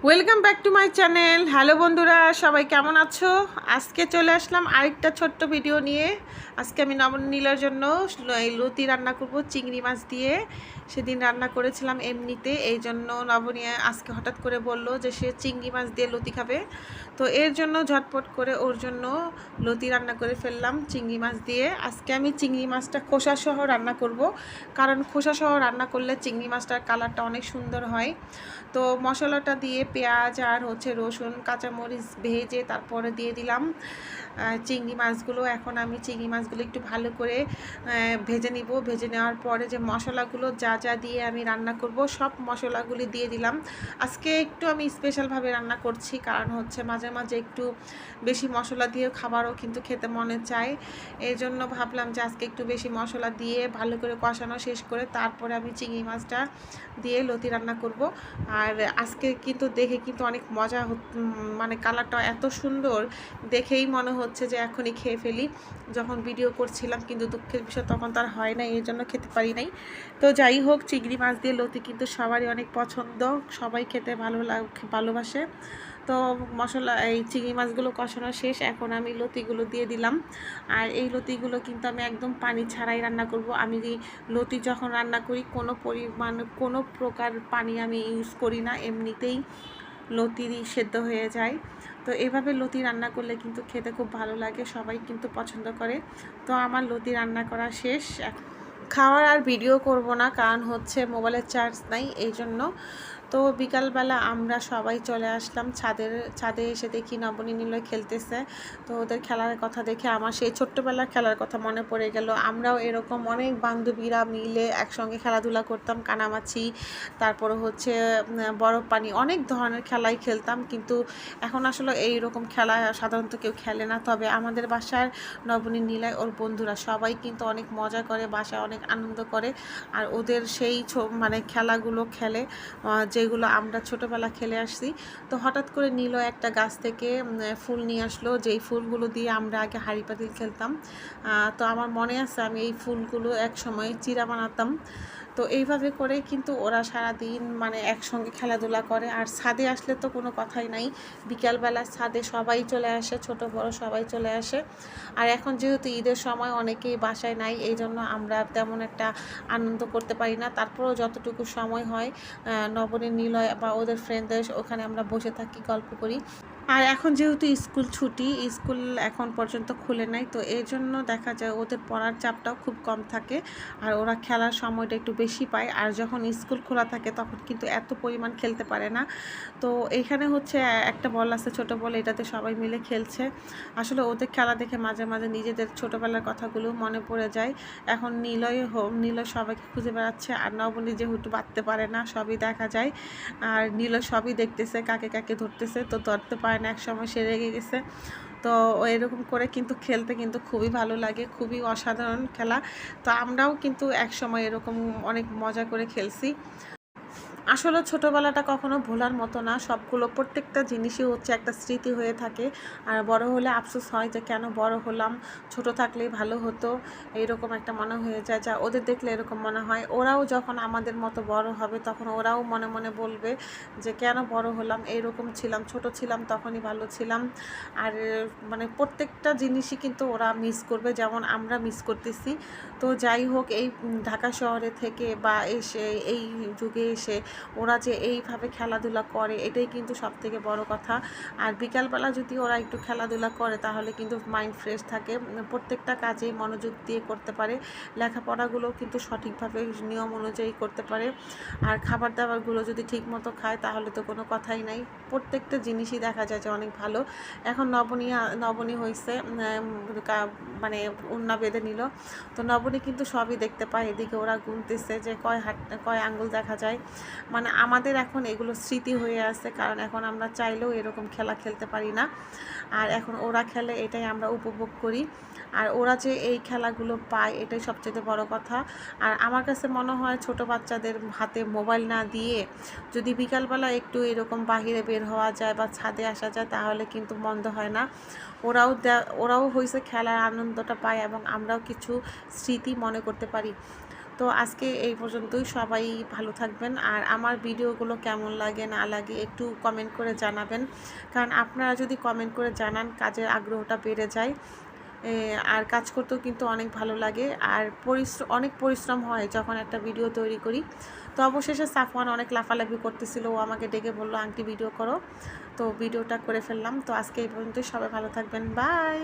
Welcome back to my channel. Hello বন্ধুরা, সবাই কেমন আছো? আজকে চলে আসলাম আরেকটা ছোট্ট ভিডিও নিয়ে। আজকে আমি নবনীলার জন্য এই লতি রান্না করব চিংড়ি মাছ দিয়ে। সেদিন রান্না করেছিলাম এমনিতে, এই জন্য নবনী আজকে হঠাৎ করে বলল যে সে চিংড়ি মাছ দিয়ে লতি খাবে। তো এর জন্য ঝটপট করে ওর জন্য লতি রান্না করে ফেললাম চিংড়ি মাছ দিয়ে। আজকে আমি চিংড়ি মাছটা খোসাসহ রান্না করব, কারণ খোসাসহ রান্না করলে চিংড়ি মাছটার কালারটা অনেক সুন্দর হয়। তো মশলাটা দিয়ে পেঁয়াজ আর রসুন কাঁচামরিচ ভেজে তারপরে দিয়ে দিলাম চিংড়ি মাছগুলো। এখন আমি চিংড়ি মাছগুলো একটু ভালো করে ভেজে নিব। ভেজে নেওয়ার পরে যে মশলাগুলো যা যা দিয়ে আমি রান্না করব সব মশলাগুলি দিয়ে দিলাম। আজকে একটু আমি স্পেশালভাবে রান্না করছি, কারণ মাঝে মাঝে একটু বেশি মশলা দিয়ে খাবারও কিন্তু খেতে মনে চায়। এই জন্য ভাবলাম যে আজকে একটু বেশি মশলা দিয়ে ভালো করে কষানো শেষ করে তারপরে আমি চিংড়ি মাছটা দিয়ে লতি রান্না করব। আর আজকে কিন্তু দেখে কিন্তু অনেক মজা মানে কালারটা এত সুন্দর দেখেই মনে হচ্ছে যে এখনই খেয়ে ফেলি। যখন ভিডিও করছিলাম কিন্তু দুঃখের বিষয় তখন তার হয় না, এই জন্য খেতে পারি নাই। তো যাই হোক, চিংড়ি মাছ দিয়ে লতি কিন্তু সবারই অনেক পছন্দ, সবাই খেতে ভালোবাসে। তো এই চিংড়ি মাছগুলো কষানো শেষ, এখন আমি লতিগুলো দিয়ে দিলাম। আর এই লতিগুলো কিন্তু আমি একদম পানি ছাড়াই রান্না করব। আমি লতি যখন রান্না করি কোনো প্রকার পানি আমি ইউজ করি না, এমনিতেই লতি সেদ্ধ হয়ে যায়। তো এভাবে লতি রান্না করলে কিন্তু খেতে খুব ভালো লাগে, সবাই কিন্তু পছন্দ করে। তো আমার লতি রান্না করা শেষ। খাওয়ার আর ভিডিও করব না, কারণ মোবাইলের চার্জ নাই, এই জন্য। তো বিকালবেলা আমরা সবাই চলে আসলাম ছাদে এসে দেখি নবনী নিলয় খেলতেছে। তো ওদের খেলার কথা দেখে আমার সেই ছোট্টবেলার খেলার কথা মনে পড়ে গেল। আমরাও এরকম অনেক বান্ধবীরা মিলে একসঙ্গে খেলাধুলা করতাম, কানামাছি, তারপরে বরফ পানি, অনেক ধরনের খেলাই খেলতাম। কিন্তু এখন আসলে এইরকম খেলা সাধারণত কেউ খেলে না। তবে আমাদের বাসার নবনী নিলয় ওর বন্ধুরা সবাই কিন্তু অনেক মজা করে, বাসায় অনেক আনন্দ করে। আর ওদের সেই খেলাগুলো খেলে যেগুলো আমরা ছোটোবেলা খেলে আসছি। তো হঠাৎ করে নিল একটা গাছ থেকে ফুল নিয়ে আসলো, যেই ফুলগুলো দিয়ে আমরা আগে হাঁড়ি পাতিল খেলতাম। তো আমার মনে আছে আমি এই ফুলগুলো এক সময় চিরা বানাতাম। তো এইভাবে করে কিন্তু ওরা সারাদিন একসঙ্গে খেলাধুলা করে। আর ছাদে আসলে তো কোনো কথাই নাই, বিকালবেলা ছাদে সবাই চলে আসে, ছোট বড় সবাই চলে আসে। আর এখন যেহেতু ঈদের সময় অনেকেই বাসায় নাই, এই জন্য আমরা তেমন একটা আনন্দ করতে পারি না। তারপরেও যতটুকু সময় হয় নবনী নিলয় বা ওদের ফ্রেন্ডদের ওখানে আমরা বসে থাকি, গল্প করি। আর এখন যেহেতু স্কুল ছুটি, স্কুল এখন পর্যন্ত খুলে নাই, তো এই জন্য দেখা যায় ওদের পড়ার চাপটাও খুব কম থাকে, আর ওরা খেলার সময়টা একটু বেশি পায়। আর যখন স্কুল খোলা থাকে তখন কিন্তু এত পরিমাণ খেলতে পারে না। তো এইখানে একটা বল আছে, ছোট বল, এটাতে সবাই মিলে খেলছে। আসলে ওদের খেলা দেখে মাঝে মাঝে নিজেদের ছোটোবেলার কথাগুলো মনে পড়ে যায়। এখন নিলয় সবাইকে খুঁজে বেড়াচ্ছে, আর নবনী যেহেতু বাঁধতে পারে না, সবই দেখা যায়। আর নিলয় সবই দেখতেছে, কাকে কাকে ধরতেছে, তো ধরতে পারে না, এক সময় সে রেগে গেছে। তো এরকম করে কিন্তু খেলতে কিন্তু খুবই ভালো লাগে, খুবই অসাধারণ খেলা। তো আমরাও কিন্তু এক সময় এরকম অনেক মজা করে খেলছি। আসলে ছোটোবেলাটা কখনো ভোলার মতো না, সবগুলো প্রত্যেকটা জিনিসই একটা স্মৃতি হয়ে থাকে। আর বড় হলে আফসোস হয় যে কেন বড় হলাম, ছোট থাকলেই ভালো হতো, এইরকম একটা মনে হয়ে যায়। যা ওদের দেখলে এরকম মনে হয়, ওরাও যখন আমাদের মতো বড় হবে তখন ওরাও মনে মনে বলবে যে কেন বড় হলাম, এইরকম ছিলাম, ছোট ছিলাম তখনই ভালো ছিলাম। আর প্রত্যেকটা জিনিসই কিন্তু ওরা মিস করবে, যেমন আমরা মিস করতেছি। তো যাই হোক, এই ঢাকা শহরে থেকে বা এই যুগে এসে ওরা যে এইভাবে খেলাধুলা করে, এটাই কিন্তু সবথেকে বড় কথা। আর বিকালবেলা যদি ওরা একটু খেলাধুলা করে তাহলে কিন্তু মাইন্ড ফ্রেশ থাকে, প্রত্যেকটা কাজেই মনোযোগ দিয়ে করতে পারে, লেখাপড়াগুলো কিন্তু সঠিকভাবে নিয়ম অনুযায়ী করতে পারে। আর খাবার দাবারগুলো যদি ঠিক মতো খায় তাহলে তো কোনো কথাই নাই, প্রত্যেকটা জিনিসই দেখা যায় যে অনেক ভালো। এখন নবনী হয়েছে, উন্না বেঁধে নিল। তো নবনী কিন্তু সবই দেখতে পায়, এদিকে ওরা গুনতেছে যে কয় আঙ্গুল দেখা যায়। আমাদের এখন এগুলো স্মৃতি হয়ে আছে, কারণ এখন আমরা চাইলেও এরকম খেলা খেলতে পারি না। আর এখন ওরা খেলে, এটাই আমরা উপভোগ করি। আর ওরা যে এই খেলাগুলো পায় এটাই সবচেয়ে বড় কথা। আর আমার কাছে মনে হয় ছোট বাচ্চাদের হাতে মোবাইল না দিয়ে যদি বিকালবেলা একটু এরকম বাহিরে বের হওয়া যায় বা ছাদে আসা যায় তাহলে কিন্তু মন্দ হয় না। ওরাও খেলার আনন্দটা পায় এবং আমরাও কিছু স্মৃতি মনে করতে পারি। তো আজকে এই পর্যন্তই, সবাই ভালো থাকবেন। আর আমার ভিডিওগুলো কেমন লাগে না লাগে একটু কমেন্ট করে জানাবেন, কারণ আপনারা যদি কমেন্ট করে জানান কাজের আগ্রহটা বেড়ে যায়। আর কাজ করতেও কিন্তু অনেক ভালো লাগে, আর অনেক পরিশ্রম হয় যখন একটা ভিডিও তৈরি করি। তো অবশেষে সাফওয়ান অনেক লাফালাফি করতেছিল, ও আমাকে ডেকে বললো আন্টি ভিডিও করো, তো ভিডিওটা করে ফেললাম। তো আজকে এই পর্যন্তই, সবাই ভালো থাকবেন, বাই।